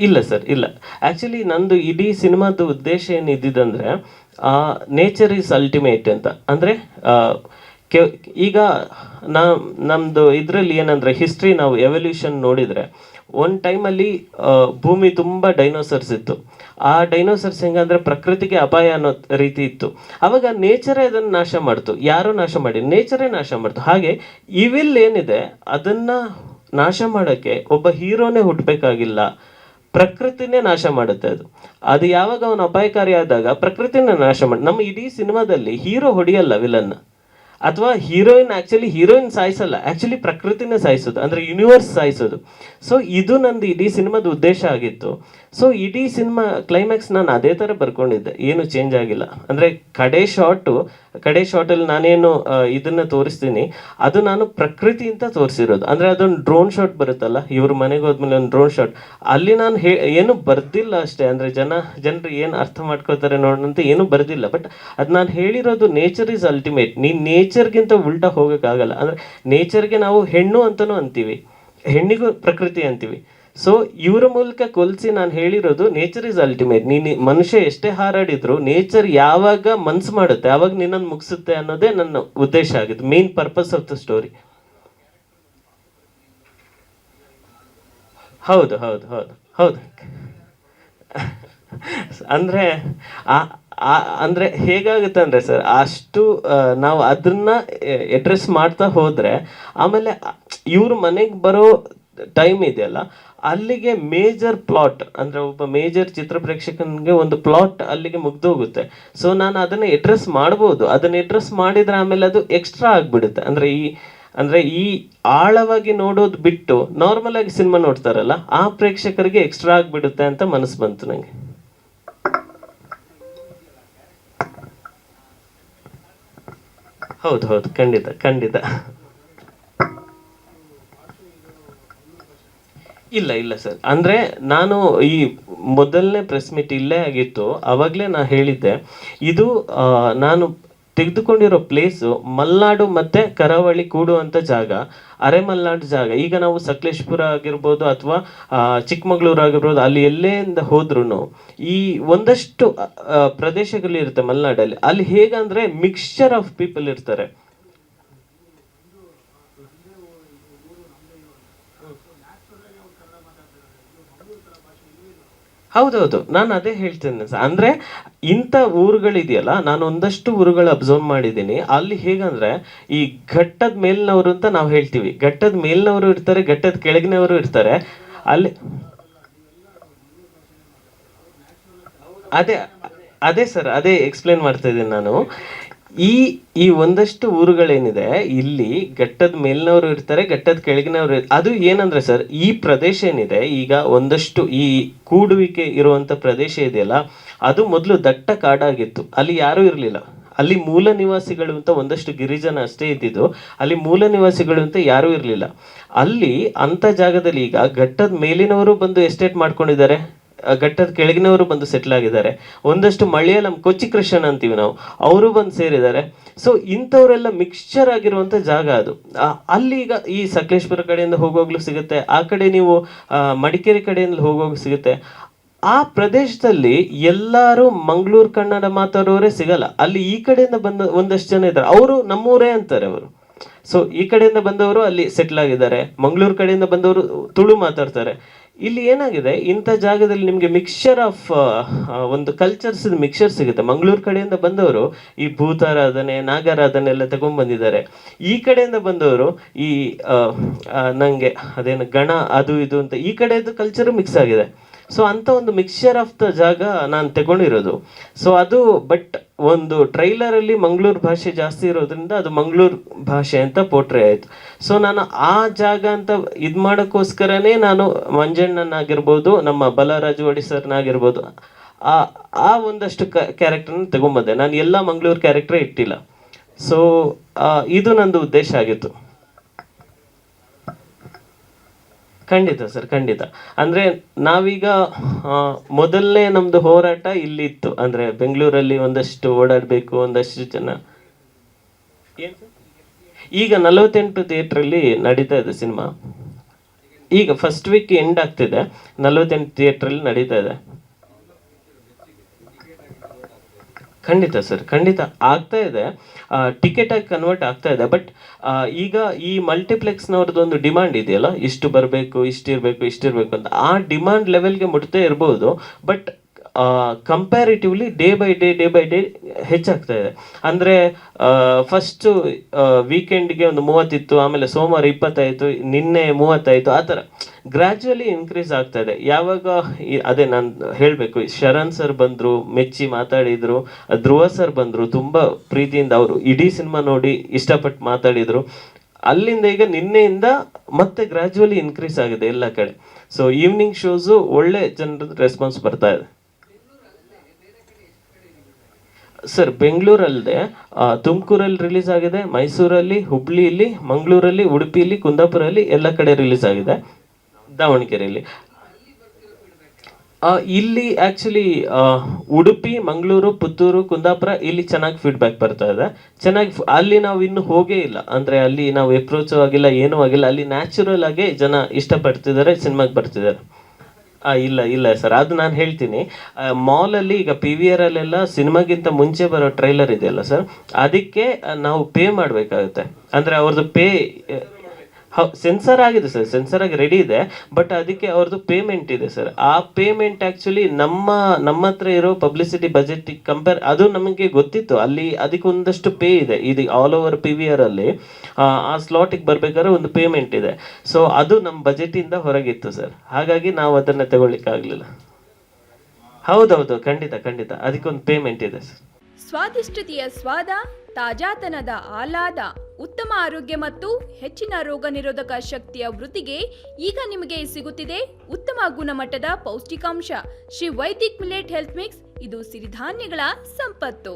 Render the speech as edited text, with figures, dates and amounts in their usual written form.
ಇಲ್ಲ ಸರ್, ಇಲ್ಲ. ಆ್ಯಕ್ಚುಲಿ ನಂದು ಇಡೀ ಸಿನಿಮಾದ ಉದ್ದೇಶ ಏನಿದ್ದಿದ್ದಂದರೆ ನೇಚರ್ ಈಸ್ ಅಲ್ಟಿಮೇಟ್ ಅಂತ. ಅಂದರೆ ಕೆ ಈಗ ನಾ ನಮ್ಮದು ಇದರಲ್ಲಿ ಏನಂದರೆ ಹಿಸ್ಟ್ರಿ ನಾವು ಎವಲ್ಯೂಷನ್ ನೋಡಿದರೆ ಒಂದು ಟೈಮಲ್ಲಿ ಭೂಮಿ ತುಂಬ ಡೈನೋಸರ್ಸ್ ಇತ್ತು. ಆ ಡೈನೋಸರ್ಸ್ ಹೆಂಗಂದರೆ ಪ್ರಕೃತಿಗೆ ಅಪಾಯ ಅನ್ನೋ ರೀತಿ ಇತ್ತು. ಆವಾಗ ನೇಚರೇ ಅದನ್ನು ನಾಶ ಮಾಡ್ತು. ಯಾರೂ ನಾಶ ಮಾಡಿ, ನೇಚರೇ ನಾಶ ಮಾಡ್ತು. ಹಾಗೆ ಇವಿಲ್ ಏನಿದೆ ಅದನ್ನು ನಾಶ ಮಾಡೋಕ್ಕೆ ಒಬ್ಬ ಹೀರೋನೇ ಹುಟ್ಟಬೇಕಾಗಿಲ್ಲ, ಪ್ರಕೃತಿನೇ ನಾಶ ಮಾಡುತ್ತೆ. ಅದು ಅದು ಯಾವಾಗ ಅವನು ಅಪಾಯಕಾರಿ ಆದಾಗ ಪ್ರಕೃತಿನೇ ನಾಶ ಮಾಡಿ. ನಮ್ಮ ಇಡೀ ಸಿನಿಮಾದಲ್ಲಿ ಹೀರೋ ಹೊಡೆಯಲ್ಲ ವಿಲನ್, ಅಥವಾ ಹೀರೋಯಿನ್ ಆ್ಯಕ್ಚುಲಿ ಹೀರೋಯಿನ್ ಸಾಯಿಸಲ್ಲ, ಆ್ಯಕ್ಚುಲಿ ಪ್ರಕೃತಿನೇ ಸಾಯಿಸೋದು, ಅಂದರೆ ಯೂನಿವರ್ಸ್ ಸಾಯಿಸೋದು. ಸೊ ಇದು ನಂದು ಇಡೀ ಸಿನಿಮಾದ ಉದ್ದೇಶ ಆಗಿತ್ತು. ಸೊ ಇಡೀ ಸಿನಿಮಾ ಕ್ಲೈಮ್ಯಾಕ್ಸ್ ನಾನು ಅದೇ ಥರ ಬರ್ಕೊಂಡಿದ್ದೆ, ಏನು ಚೇಂಜ್ ಆಗಿಲ್ಲ. ಅಂದರೆ ಕಡೆ ಶಾರ್ಟಲ್ಲಿ ನಾನೇನು ಇದನ್ನು ತೋರಿಸ್ತೀನಿ ಅದು ನಾನು ಪ್ರಕೃತಿ ಅಂತ ತೋರಿಸಿರೋದು. ಅಂದರೆ ಅದೊಂದು ಡ್ರೋನ್ ಶಾಟ್ ಬರುತ್ತಲ್ಲ, ಇವ್ರ ಮನೆಗೆ ಹೋದ್ಮೇಲೆ ಒಂದು ಡ್ರೋನ್ ಶಾಟ್, ಅಲ್ಲಿ ನಾನು ಏನು ಬರ್ದಿಲ್ಲ ಅಷ್ಟೇ. ಅಂದರೆ ಜನರು ಏನು ಅರ್ಥ ಮಾಡ್ಕೋತಾರೆ ನೋಡೋಣಂತ ಏನೂ ಬರ್ದಿಲ್ಲ. ಬಟ್ ಅದು ನಾನು ಹೇಳಿರೋದು ನೇಚರ್ ಈಸ್ ಅಲ್ಟಿಮೇಟ್. ನೀನು ನೇಚರ್ಗಿಂತ ಉಲ್ಟಾ ಹೋಗೋಕ್ಕಾಗಲ್ಲ. ಅಂದರೆ ನೇಚರ್ಗೆ ನಾವು ಹೆಣ್ಣು ಅಂತಲೂ ಅಂತೀವಿ, ಹೆಣ್ಣಿಗೂ ಪ್ರಕೃತಿ ಅಂತೀವಿ. ಸೊ ಇವರ ಮೂಲಕ ಕೊಲಿಸಿ ನಾನು ಹೇಳಿರೋದು ನೇಚರ್ ಈಸ್ ಅಲ್ಟಿಮೇಟ್. ನೀನು ಮನುಷ್ಯ ಎಷ್ಟೇ ಹಾರಾಡಿದ್ರು ನೇಚರ್ ಯಾವಾಗ ಮನ್ಸು ಮಾಡುತ್ತೆ ಆವಾಗ ನಿನ್ನನ್ನು ಮುಗಿಸುತ್ತೆ ಅನ್ನೋದೇ ನನ್ನ ಉದ್ದೇಶ ಆಗಿತ್ತು, main purpose of the story. ಹೌದು ಹೌದು ಹೌದು ಹೌದು. ಅಂದರೆ ಅಂದರೆ ಹೇಗಾಗುತ್ತೆ ಅಂದರೆ ಸರ್, ಅಷ್ಟು ನಾವು ಅದನ್ನ ಅಡ್ರೆಸ್ ಮಾಡ್ತಾ ಹೋದರೆ ಆಮೇಲೆ ಇವ್ರ ಮನೆಗೆ ಬರೋ ಟೈಮ್ ಇದೆಯಲ್ಲ, ಅಲ್ಲಿಗೆ ಮೇಜರ್ ಪ್ಲಾಟ್, ಅಂದರೆ ಒಬ್ಬ ಮೇಜರ್ ಚಿತ್ರ ಪ್ರೇಕ್ಷಕನಿಗೆ ಒಂದು ಪ್ಲಾಟ್ ಅಲ್ಲಿಗೆ ಮುಗ್ದೋಗುತ್ತೆ. ಸೊ ನಾನು ಅದನ್ನು ಅಡ್ರೆಸ್ ಮಾಡ್ಬೋದು, ಅದನ್ನು ಅಡ್ರೆಸ್ ಮಾಡಿದರೆ ಆಮೇಲೆ ಅದು ಎಕ್ಸ್ಟ್ರಾ ಆಗಿಬಿಡುತ್ತೆ. ಅಂದರೆ ಈ ಆಳವಾಗಿ ನೋಡೋದು ಬಿಟ್ಟು ನಾರ್ಮಲ್ ಆಗಿ ಸಿನಿಮಾ ನೋಡ್ತಾರಲ್ಲ ಆ ಪ್ರೇಕ್ಷಕರಿಗೆ ಎಕ್ಸ್ಟ್ರಾ ಆಗಿಬಿಡುತ್ತೆ ಅಂತ ಮನಸ್ಸು ಬಂತು ನನಗೆ. ಹೌದು ಹೌದು, ಖಂಡಿತ ಖಂಡಿತ. ಇಲ್ಲ ಇಲ್ಲ ಸರ್, ಅಂದರೆ ನಾನು ಈ ಮೊದಲನೇ ಪ್ರೆಸ್ ಮೀಟ್ ಇಲ್ಲೇ ಆಗಿತ್ತು, ಅವಾಗಲೇ ನಾನು ಹೇಳಿದ್ದೆ ಇದು ನಾನು ತೆಗೆದುಕೊಂಡಿರೋ ಪ್ಲೇಸು ಮಲ್ನಾಡು ಮತ್ತು ಕರಾವಳಿ ಕೂಡುವಂಥ ಜಾಗ, ಅರೆಮಲ್ನಾಡು ಜಾಗ. ಈಗ ನಾವು ಸಕಲೇಶ್ಪುರ ಆಗಿರ್ಬೋದು ಅಥವಾ ಚಿಕ್ಕಮಗಳೂರು ಆಗಿರ್ಬೋದು, ಅಲ್ಲಿ ಎಲ್ಲೇಂದ ಹೋದ್ರೂ ಈ ಒಂದಷ್ಟು ಪ್ರದೇಶಗಳಿರುತ್ತೆ ಮಲೆನಾಡಲ್ಲಿ. ಅಲ್ಲಿ ಹೇಗಂದರೆ ಮಿಕ್ಸ್ಚರ್ ಆಫ್ ಪೀಪಲ್ ಇರ್ತಾರೆ. ಹೌದೌದು, ನಾನು ಅದೇ ಹೇಳ್ತೇನೆ ಸರ್. ಅಂದರೆ ಇಂಥ ಊರುಗಳಿದೆಯಲ್ಲ, ನಾನು ಒಂದಷ್ಟು ಊರುಗಳು ಅಬ್ಸರ್ವ್ ಮಾಡಿದ್ದೀನಿ. ಅಲ್ಲಿ ಹೇಗಂದರೆ ಈ ಘಟ್ಟದ ಮೇಲಿನವರು ಅಂತ ನಾವು ಹೇಳ್ತೀವಿ, ಘಟ್ಟದ ಮೇಲಿನವರು ಇರ್ತಾರೆ, ಘಟ್ಟದ ಕೆಳಗಿನವರು ಇರ್ತಾರೆ. ಅಲ್ಲಿ ಅದೇ ಅದೇ ಸರ್, ಅದೇ ಎಕ್ಸ್ಪ್ಲೇನ್ ಮಾಡ್ತಾ ಇದ್ದೀನಿ ನಾನು. ಈ ಈ ಒಂದಷ್ಟು ಊರುಗಳೇನಿದೆ, ಇಲ್ಲಿ ಘಟ್ಟದ ಮೇಲಿನವರು ಇರ್ತಾರೆ, ಘಟ್ಟದ ಕೆಳಗಿನವರು ಅದು ಏನಂದ್ರೆ ಸರ್, ಈ ಪ್ರದೇಶ ಏನಿದೆ ಈಗ ಒಂದಷ್ಟು ಈ ಕೂಡುವಿಕೆ ಇರುವಂಥ ಪ್ರದೇಶ ಇದೆಯಲ್ಲ, ಅದು ಮೊದಲು ದಟ್ಟ ಕಾಡಾಗಿತ್ತು. ಅಲ್ಲಿ ಯಾರೂ ಇರಲಿಲ್ಲ. ಅಲ್ಲಿ ಮೂಲ ನಿವಾಸಿಗಳು ಅಂತ ಒಂದಷ್ಟು ಗಿರಿಜನ ಅಷ್ಟೇ ಇದ್ದಿದ್ದು, ಅಲ್ಲಿ ಮೂಲ ನಿವಾಸಿಗಳು ಅಂತ ಯಾರೂ ಇರಲಿಲ್ಲ. ಅಲ್ಲಿ ಅಂಥ ಜಾಗದಲ್ಲಿ ಈಗ ಘಟ್ಟದ ಮೇಲಿನವರು ಬಂದು ಎಸ್ಟೇಟ್ ಮಾಡ್ಕೊಂಡಿದ್ದಾರೆ, ಘಟ್ಟದ ಕೆಳಗಿನವರು ಬಂದು ಸೆಟ್ಲ್ ಆಗಿದ್ದಾರೆ. ಒಂದಷ್ಟು ಮಲಯಾಳಂ ಕೊಚ್ಚಿ ಕ್ರಿಶ್ಚಿಯನ್ ಅಂತೀವಿ ನಾವು, ಅವರು ಬಂದು ಸೇರಿದ್ದಾರೆ. ಸೊ ಇಂಥವರೆಲ್ಲ ಮಿಕ್ಸ್ಚರ್ ಆಗಿರುವಂಥ ಜಾಗ ಅದು. ಅಲ್ಲಿ ಈಗ ಈ ಸಕಲೇಶ್ಪುರ ಕಡೆಯಿಂದ ಹೋಗೋಗ್ಲೂ ಸಿಗುತ್ತೆ, ಆ ಕಡೆ ನೀವು ಮಡಿಕೇರಿ ಕಡೆಯಿಂದ ಹೋಗೋಗಿ ಸಿಗುತ್ತೆ. ಆ ಪ್ರದೇಶದಲ್ಲಿ ಎಲ್ಲರೂ ಮಂಗಳೂರು ಕನ್ನಡ ಮಾತಾಡೋರೇ ಸಿಗಲ್ಲ. ಅಲ್ಲಿ ಈ ಕಡೆಯಿಂದ ಬಂದ ಒಂದಷ್ಟು ಜನ ಇದ್ದಾರೆ, ಅವರು ನಮ್ಮೂರೇ ಅಂತಾರೆ ಅವರು. ಸೊ ಈ ಕಡೆಯಿಂದ ಬಂದವರು ಅಲ್ಲಿ ಸೆಟ್ಲ್ ಆಗಿದ್ದಾರೆ, ಮಂಗಳೂರು ಕಡೆಯಿಂದ ಬಂದವರು ತುಳು ಮಾತಾಡ್ತಾರೆ. ಇಲ್ಲಿ ಏನಾಗಿದೆ, ಇಂಥ ಜಾಗದಲ್ಲಿ ನಿಮಗೆ ಮಿಕ್ಸ್ಚರ್ ಆಫ್ ಒಂದು ಕಲ್ಚರ್ಸ್ ಮಿಕ್ಸ್ಚರ್ ಸಿಗುತ್ತೆ. ಮಂಗಳೂರು ಕಡೆಯಿಂದ ಬಂದವರು ಈ ಭೂತಾರಾಧನೆ, ನಾಗಾರಾಧನೆ ಎಲ್ಲ ತಗೊಂಡ್ಬಂದಿದ್ದಾರೆ. ಈ ಕಡೆಯಿಂದ ಬಂದವರು ಈ ನನಗೆ ಅದೇನು ಗಣ ಅದು ಇದು ಅಂತ ಈ ಕಡೆದು ಕಲ್ಚರು ಮಿಕ್ಸ್ ಆಗಿದೆ. ಸೊ ಅಂಥ ಒಂದು ಮಿಕ್ಸ್ಚರ್ ಆಫ್ ದ ಜಾಗ ನಾನು ತಗೊಂಡಿರೋದು. ಸೊ ಅದು ಬಟ್ ಒಂದು ಟ್ರೈಲರಲ್ಲಿ ಮಂಗಳೂರು ಭಾಷೆ ಜಾಸ್ತಿ ಇರೋದ್ರಿಂದ ಅದು ಮಂಗಳೂರು ಭಾಷೆ ಅಂತ ಪೋಟ್ರೆ ಆಯಿತು. ಸೊ ನಾನು ಆ ಜಾಗ ಅಂತ ಇದು ಮಾಡೋಕ್ಕೋಸ್ಕರನೇ ನಾನು ಮಂಜಣ್ಣನಾಗಿರ್ಬೋದು, ನಮ್ಮ ಬಲರಾಜವಾಡಿ ಸರ್ನಾಗಿರ್ಬೋದು, ಆ ಒಂದಷ್ಟು ಕ್ಯಾರೆಕ್ಟರ್ನ ತಗೊಂಬಂದೆ. ನಾನು ಎಲ್ಲ ಮಂಗಳೂರು ಕ್ಯಾರೆಕ್ಟ್ರೇ ಇಟ್ಟಿಲ್ಲ. ಸೊ ಇದು ನಂದು ಉದ್ದೇಶ ಆಗಿತ್ತು. ಖಂಡಿತ ಸರ್, ಖಂಡಿತ. ಅಂದರೆ ನಾವೀಗ ಮೊದಲನೇ ನಮ್ಮದು ಹೋರಾಟ ಇಲ್ಲಿ ಇತ್ತು, ಅಂದರೆ ಬೆಂಗಳೂರಲ್ಲಿ ಒಂದಷ್ಟು ಓಡಾಡಬೇಕು, ಒಂದಷ್ಟು ಜನ. ಏನು ಸರ್, ಈಗ 48 ಥಿಯೇಟ್ರಲ್ಲಿ ನಡೀತಾ ಇದೆ ಸಿನಿಮಾ. ಈಗ ಫಸ್ಟ್ ವೀಕ್ ಎಂಡ್ ಆಗ್ತಿದೆ, 48 ಥಿಯೇಟ್ರಲ್ಲಿ ನಡೀತಾ ಇದೆ. ಖಂಡಿತ ಸರ್, ಖಂಡಿತ ಆಗ್ತಾ ಇದೆ, ಟಿಕೆಟ್ ಆಗಿ ಕನ್ವರ್ಟ್ ಆಗ್ತಾ ಇದೆ. ಬಟ್ ಈಗ ಈ ಮಲ್ಟಿಪ್ಲೆಕ್ಸ್ನವ್ರದ್ದು ಒಂದು ಡಿಮಾಂಡ್ ಇದೆಯಲ್ಲ, ಇಷ್ಟು ಬರಬೇಕು, ಇಷ್ಟಿರಬೇಕು ಅಂತ, ಆ ಡಿಮಾಂಡ್ ಲೆವೆಲ್ಗೆ ಮುಟ್ತೇ ಇರ್ಬೋದು. But comparatively day by day ಹೆಚ್ಚಾಗ್ತಾ ಇದೆ. ಅಂದರೆ ಫಸ್ಟು ವೀಕೆಂಡ್ಗೆ ಒಂದು 30 ಇತ್ತು, ಆಮೇಲೆ ಸೋಮವಾರ 20 ಆಯಿತು, ನಿನ್ನೆ 30 ಆಯಿತು, ಆ ಥರ ಗ್ರ್ಯಾಜುವಲಿ ಇನ್ಕ್ರೀಸ್ ಆಗ್ತಾ ಇದೆ. ಯಾವಾಗ ಅದೇ ನಾನು ಹೇಳಬೇಕು, ಶರಣ್ ಸರ್ ಬಂದರು, ಮೆಚ್ಚಿ ಮಾತಾಡಿದರು, ಧ್ರುವ ಸರ್ ಬಂದರು, ತುಂಬ ಪ್ರೀತಿಯಿಂದ ಅವರು ಇಡೀ ಸಿನಿಮಾ ನೋಡಿ ಇಷ್ಟಪಟ್ಟು ಮಾತಾಡಿದರು. ಅಲ್ಲಿಂದ ಈಗ ನಿನ್ನೆಯಿಂದ ಮತ್ತೆ ಗ್ರ್ಯಾಜುವಲಿ ಇನ್ಕ್ರೀಸ್ ಆಗಿದೆ ಎಲ್ಲ ಕಡೆ. ಸೊ ಈವ್ನಿಂಗ್ ಶೋಸು ಒಳ್ಳೆ ಜನರ ರೆಸ್ಪಾನ್ಸ್ ಬರ್ತಾ ಇದೆ ಸರ್. ಬೆಂಗಳೂರಲ್ಲದೆ ತುಮಕೂರಲ್ಲಿ ರಿಲೀಸ್ ಆಗಿದೆ, ಮೈಸೂರಲ್ಲಿ, ಹುಬ್ಳಿಯಲ್ಲಿ, ಮಂಗಳೂರಲ್ಲಿ, ಉಡುಪಿಯಲ್ಲಿ, ಕುಂದಾಪುರಲ್ಲಿ ಎಲ್ಲ ಕಡೆ ರಿಲೀಸ್ ಆಗಿದೆ, ದಾವಣಗೆರೆಯಲ್ಲಿ. ಇಲ್ಲಿ ಆ್ಯಕ್ಚುಲಿ ಉಡುಪಿ, ಮಂಗಳೂರು, ಪುತ್ತೂರು, ಕುಂದಾಪುರ ಇಲ್ಲಿ ಚೆನ್ನಾಗಿ ಫೀಡ್ಬ್ಯಾಕ್ ಬರ್ತಾ ಇದೆ. ಚೆನ್ನಾಗಿ ಅಲ್ಲಿ ನಾವು ಇನ್ನೂ ಹೋಗೇ ಇಲ್ಲ, ಅಂದರೆ ಅಲ್ಲಿ ನಾವು ಎಪ್ರೋಚ್ ಆಗಿಲ್ಲ, ಏನೂ ಆಗಿಲ್ಲ. ಅಲ್ಲಿ ನ್ಯಾಚುರಲ್ ಆಗಿ ಜನ ಇಷ್ಟಪಡ್ತಿದ್ದಾರೆ, ಸಿನಿಮಾಗೆ ಬರ್ತಿದ್ದಾರೆ. ಇಲ್ಲ ಸರ್, ಅದು ನಾನು ಹೇಳ್ತೀನಿ. ಮಾಲಲ್ಲಿ ಈಗ PVR ಅಲ್ಲೆಲ್ಲ ಸಿನಿಮಾಗಿಂತ ಮುಂಚೆ ಬರೋ ಟ್ರೈಲರ್ ಇದೆಯಲ್ಲ ಸರ್, ಅದಕ್ಕೆ ನಾವು ಪೇ ಮಾಡಬೇಕಾಗುತ್ತೆ. ಅಂದರೆ ಅವ್ರದ್ದು ಪೇ ಸೆನ್ಸರ್ ಆಗಿದೆ ಸರ್, ಸೆನ್ಸರ್ ಆಗಿ ರೆಡಿ ಇದೆ. ಬಟ್ ಅದಕ್ಕೆ ಅವ್ರದ್ದು ಪೇಮೆಂಟ್ ಇದೆ ಸರ್. ಆ ಪೇಮೆಂಟ್ ಆ್ಯಕ್ಚುಲಿ ನಮ್ಮ ಹತ್ರ ಇರೋ ಪಬ್ಲಿಸಿಟಿ ಬಜೆಟಿಗೆ ಕಂಪೇರ್, ಅದು ನಮಗೆ ಗೊತ್ತಿತ್ತು. ಅಲ್ಲಿ ಅದಕ್ಕೆ ಒಂದಷ್ಟು ಪೇ ಇದೆ. ಇದು ಆಲ್ ಓವರ್ PVR ಅಲ್ಲಿ ಆ ಸ್ಲಾಟಿಗೆ ಬರ್ಬೇಕಾದ್ರೆ ಒಂದು ಪೇಮೆಂಟ್ ಇದೆ. ಸೊ ಅದು ನಮ್ಮ ಬಜೆಟಿಂದ ಹೊರಗಿತ್ತು ಸರ್, ಹಾಗಾಗಿ ನಾವು ಅದನ್ನು ತಗೊಳ್ಳಿಕ್ಕಾಗಲಿಲ್ಲ. ಹೌದೌದು, ಖಂಡಿತ ಅದಕ್ಕೊಂದು ಪೇಮೆಂಟ್ ಇದೆ ಸರ್. ಸ್ವಾದಿಷ್ಟತೆಯ ಸ್ವಾದ, ತಾಜಾತನದ ಆಹ್ಲಾದ, ಉತ್ತಮ ಆರೋಗ್ಯ ಮತ್ತು ಹೆಚ್ಚಿನ ರೋಗ ನಿರೋಧಕ ಶಕ್ತಿಯ ವೃದ್ಧಿಗೆ ಈಗ ನಿಮಗೆ ಸಿಗುತ್ತಿದೆ ಉತ್ತಮ ಗುಣಮಟ್ಟದ ಪೌಷ್ಟಿಕಾಂಶ. Shri Vaidik millet health mix, ಇದು ಸಿರಿಧಾನ್ಯಗಳ ಸಂಪತ್ತು.